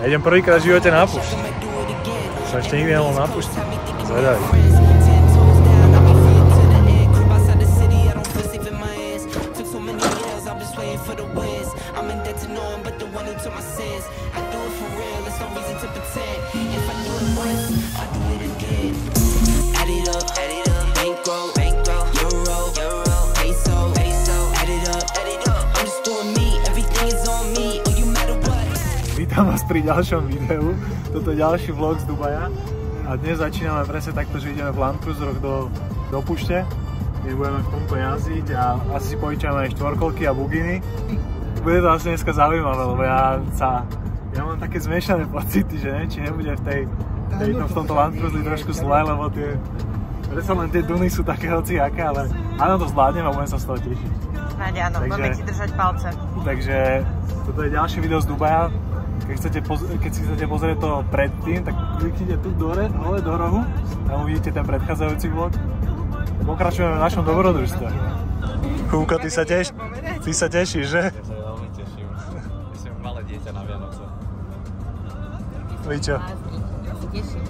Ja idem prvýkrát v živote na púšť. Som ešte nikdy nemohol na púšti. Zvedavý. Vítam vás pri ďalšom videu. Toto je ďalší vlog z Dubaja. A dnes začíname presne takto, že ideme v Land Cruiseroch do púšte. Kde budeme v tomto jazdiť a asi si požičame aj štvorkolky a buginy. Bude to asi dneska zaujímavé, lebo ja mám také zmiešané pocity, že neviem, či nebude v tomto Land Cruiseri trošku zle, lebo predsa len tie duny sú také hociaké, ale áno, to zvládnem a budem sa z toho tešiť. Snáď áno, budeme ti držať palce. Takže toto je ďalšie video z Dubaja. Keď si chcete pozrieť to predtým, tak kliknite tu dole do rohu, tam uvidíte ten predchádzajúci vlog. Pokračujeme v našom dobrodružstve. Húko, ty sa tešíš, že? Ja sa veľmi teším. Ja som malé dieťa na Vianoce. Vy čo? Ja sa teším.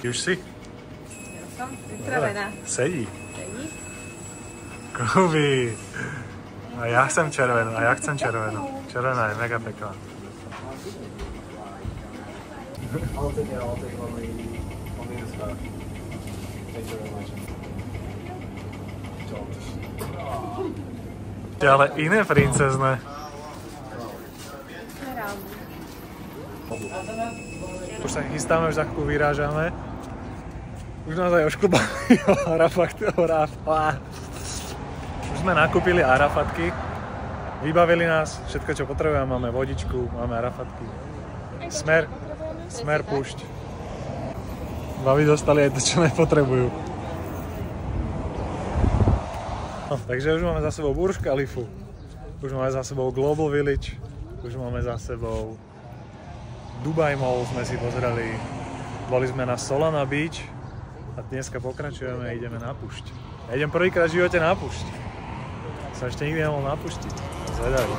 Už si? Ja som pripravená. Sedí. Kuby. A ja chcem červenú, Červená je mega pekná. Ale iné princezné. Už sa chystáme, už za chvíľu vyrážame. Už nás aj ošklbali Už sme nakúpili arafatky, vybavili nás, všetko čo potrebujeme, máme vodičku, máme arafatky. Smer púšť. Babi dostali aj to, čo nepotrebujú. No, takže už máme za sebou Burj Khalifu, už máme za sebou Global Village, už máme za sebou Dubai Mall sme si pozreli, boli sme na Solana Beach a dneska pokračujeme a ideme na púšť. Ja idem prvýkrát v živote na púšť. Som ešte nikdy nemohol na púšti. Zvedavý.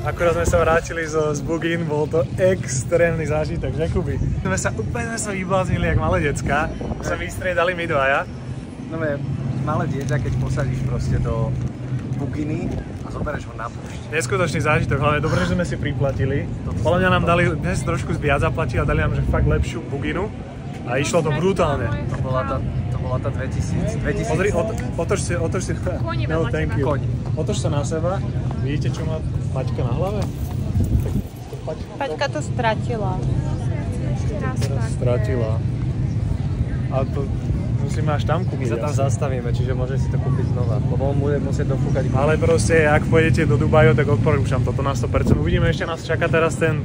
Akurát sme sa vrátili z Bugín, bol to extrémny zážitok, že Kuby? Úplne sme sa vybláznili jak malé decká, sa vystriedali my dvaja. No malé dieťa, keď posadíš proste do Buginy a zoberieš ho na púšť. Neskutočný zážitok, hlavne dobre, že sme si priplatili. Podľa mňa nám dali dnes trošku viac zaplatili a dali nám že fakt lepšiu Buginu a išlo to brutálne. To bola tá 2000. Pozri, otoč si. No, thank you. Otoč sa na seba. Vidíte, čo má Paťka na hlave? Paťka to stratila. Stratila. A to musíme až tam kúpiť. My sa tam zastavíme, čiže môžeš si to kúpiť znova, lebo on bude musieť dofúkať. Ale proste, ak pôjdete do Dubaju, tak odporúčam toto na 100%. Uvidíme, ešte nás čaká teraz ten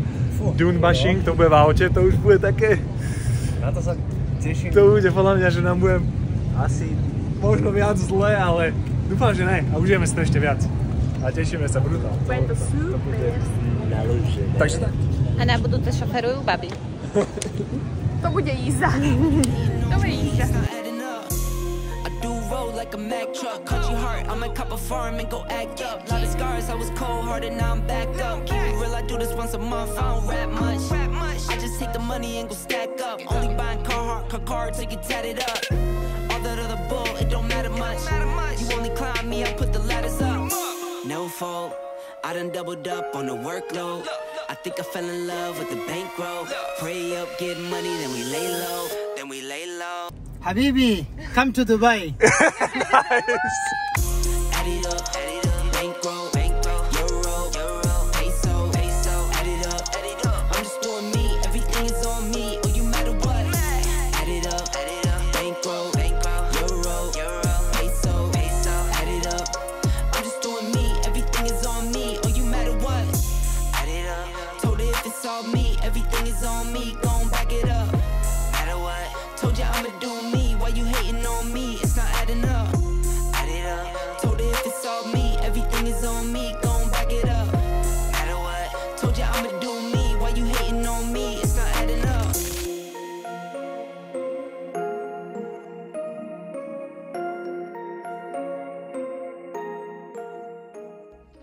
dune bashing, to bude v aute, to už bude také... Na to sa teším. To bude podľa mňa, že nám bude asi možno viac zle, ale dúfam, že ne. A užijeme si to ešte viac. A tešíme sa brutálne. Bude to super. Takže tak. A na budúce šoferujú babi. To bude jízda. To bude jízda. Like a Mack truck, country heart, I might cop a farm and go act up. Lot of scars, I was cold-hearted, now I'm backed up. Keep it real, I do this once a month, I don't rap much. I just take the money and go stack up. Only buying car cards, so you tat it up. All that other bull, it don't matter much. You only climb me, I put the ladders up. No fault, I done doubled up on the workload. I think I fell in love with the bankroll. Pray up, get money, then we lay low. Habibi, come to Dubai. Nice. Add it up, bankroll, euro, peso, add it up. I'm just doing me, everything is on me, oh you matter what. Add it up, bankroll, euro, peso, add it up. I'm just doing me, everything is on me, oh you matter what. Add it up, told her if it's all me, everything is on me, gon' back it up. Matter what, told ya I'ma do me, why you hating on me, it's not adding up. Add it up, told her if it's all me, everything is on me, gon' back it up. Matter what, told ya I'ma do me, why you hating on me, it's not adding up.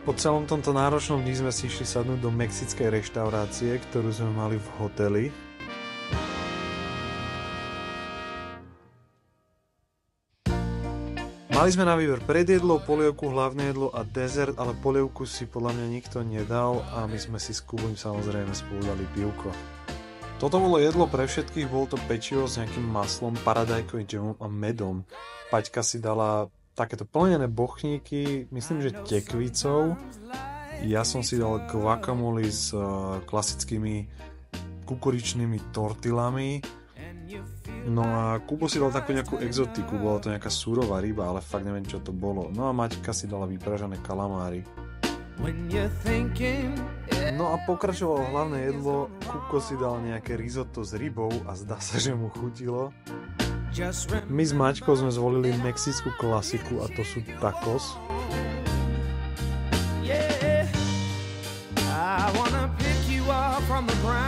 Po celom tomto náročnom dni sme si išli sadnúť do mexickej reštaurácie, ktorú sme mali v hoteli. Mali sme na výber predjedlo, polievku, hlavné jedlo a dezert, ale polievku si podľa mňa nikto nedal a my sme si s Kubom samozrejme spolu dali pivko. Toto bolo jedlo pre všetkých, bolo to pečivo s nejakým maslom, paradajkovým džemom a medom. Paťka si dala takéto plnené bochníky, myslím, že tekvicou. Ja som si dal guacamole s klasickými kukuričnými tortillami. No a Kubo si dal takú nejakú exotiku, bola to nejaká surová ryba, ale fakt neviem, čo to bolo. No a Maťka si dala vypražané kalamáry. No a pokračovalo hlavné jedlo, Kuko si dal nejaké risotto s rybou a zdá sa, že mu chutilo. My s Maťkou sme zvolili mexickú klasiku a to sú tacos.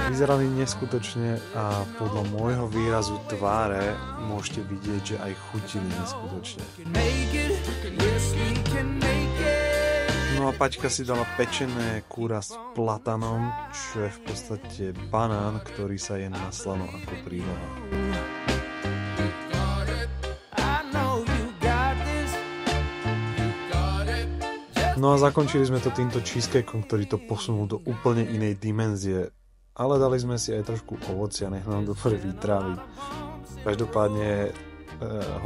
Vyzerali neskutočne a podľa môjho výrazu tváre môžete vidieť, že aj chutili neskutočne. No a Paťka si dala pečené kúra s platanom, čo je v podstate banán, ktorý sa je na slano ako príloha. No a zakončili sme to týmto cheesecakeom, ktorý to posunul do úplne inej dimenzie. Ale dali sme si aj trošku ovocia, nech nám dobre vytrávi. Každopádne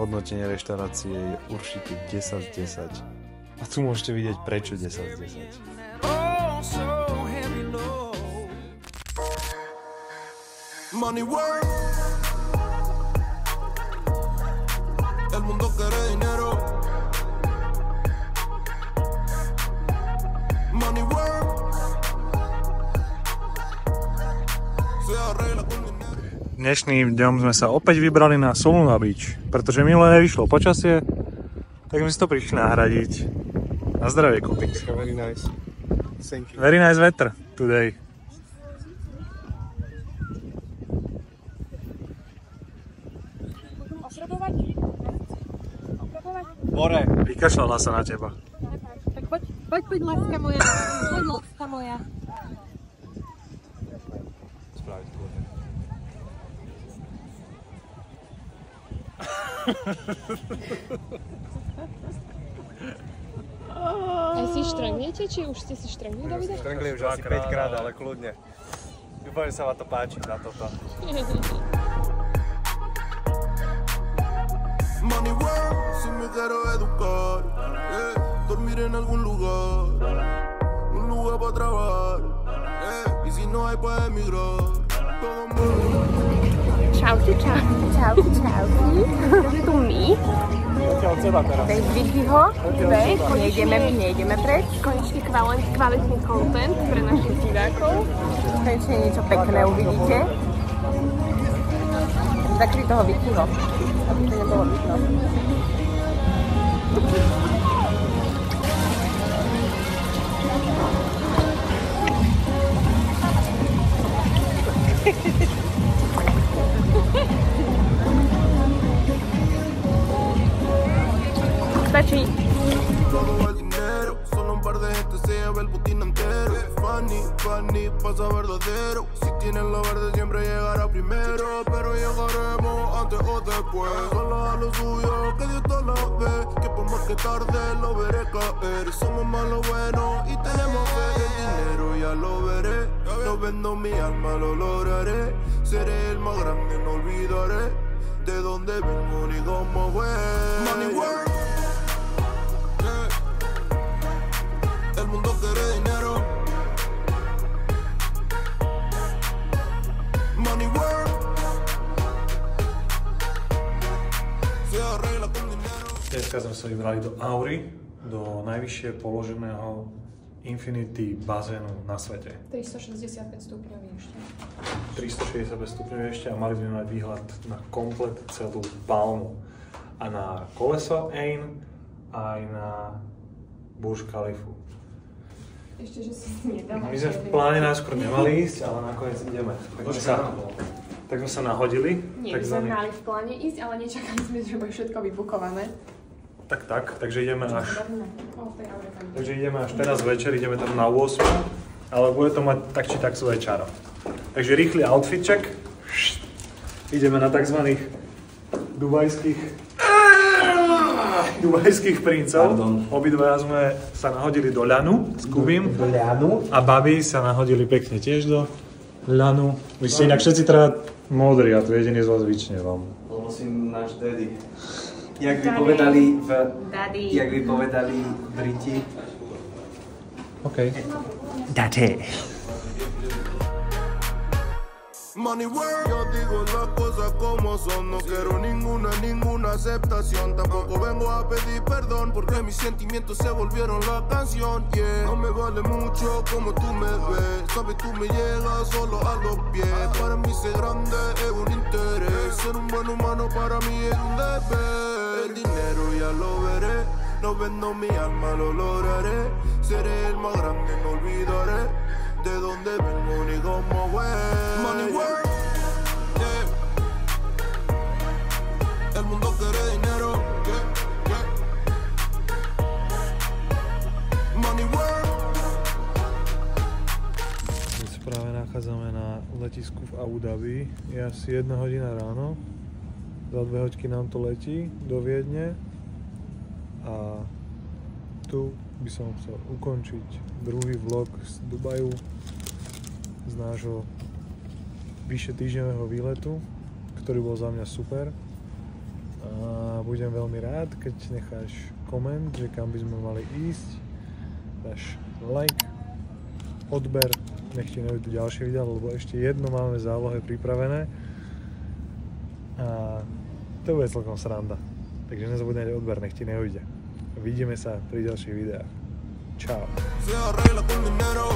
hodnotenie reštaurácie je určite 10 z 10. A tu môžete vidieť prečo 10 z 10. Money work. El mundo quiere dinero. Money work. Dnešným dňom sme sa opäť vybrali na Soluna Beach, pretože minule nevyšlo počasie, tak sme si to prišli nahradiť. Na zdravie, Kupi. Very nice. Thank you. Very nice weather today. More. Vykašľala sa na teba. Tak poď, láska moja. Poď, láska moja. Spraviť kľudne. Aj si štrngnete, či už ste si štrngli, Davide? Štrngli už asi 5 krát, ale kľudne. Dúfam, že sa vám to páči za toto. Money work, si me quiero educar, dormir en algún lugar, un lugar para trabajar, y si no hay para emigrar, todo mundo. Čauky. Takže tu teba teraz. Tak zdvihni ho. Veď, Nejdeme preč. Konečne kvalitný content pre našich divákov. Konečne niečo pekné uvidíte. Zakry toho Vickyho, aby to nebolo vidno. Stačí. Todo el dinero, solo un par de gente se lleva el botín entero. Funny, pasa verdadero. Si tienes lo verde siempre llegará primero, pero llegaremos antes o después. Solo a lo suyo, que Dios te lo ve, que por más que tarde lo veré caer. Somos más lo bueno y tenemos fe. El dinero ya lo veré, no vendo mi alma, lo lograré. Seré el más grande, no olvidaré de dónde vengo ni cómo fue. Money work. El mundo quiere dinero. Money work. Se arregla con dinero. Dneska sme sa vybrali do Aury, do najvyššie položeného infinity bazénu na svete. 365 stupňový ešte. 365 stupňov ešte a mali by mať výhľad na komplet celú Palmu. A na koleso Ain, aj na Burj Khalifu. Ešte, že si nedala. My sme v pláne najskôr nemali ísť, ale nakoniec ideme. Tak sme sa nahodili. Nie, my sme mali v pláne ísť, ale nečakali sme, že bude všetko vybukované. Takže ideme až teraz večer, ideme tam na 8, ale bude to mať tak či tak svoje čaro. Takže rýchly outfit check. Ideme na tzv. dubajských princov. Obidvaja sme sa nahodili do ľanu s Kubím. A babi sa nahodili pekne tiež do ľanu. Vy ste inak všetci teda modrí a tu jediný z vás vyčneval. Lebo si náš daddy. Jak by povedali Briti. OK. Daddy. Money work. Yo digo las cosas como son. No quiero ninguna aceptación. Tampoco vengo a pedir perdón porque mis sentimientos se volvieron la canción. Yeah. No me vale mucho como tú me ves. Sabes, tú me llegas solo a los pies. Para mí ser grande es un interés. Ser un buen humano para mí es un deber. El dinero ya lo veré. No vendo mi alma, lo lograré. Seré el más grande, no olvidaré de dónde vengo ni cómo fue. Money work, yeah. El mundo quiere dinero, yeah, yeah. Money work. My sa práve nachádzame na letisku v Abu Dhabi. Je asi 1 hodina ráno. Za 2 hodiny nám to letí do Viedne. A tu by som chcel ukončiť druhý vlog z Dubaju, z nášho vyše týždňového výletu, ktorý bol za mňa super. A budem veľmi rád, keď necháš koment, že kam by sme mali ísť, dáš like, odber, nech ti neujdu ďalšie videá, lebo ešte jedno máme v zálohe pripravené a to bude celkom sranda. Takže nezabudnite odber, nech ti neujde. Vidíme sa pri ďalších videách. Čau. Se arregla con dinero.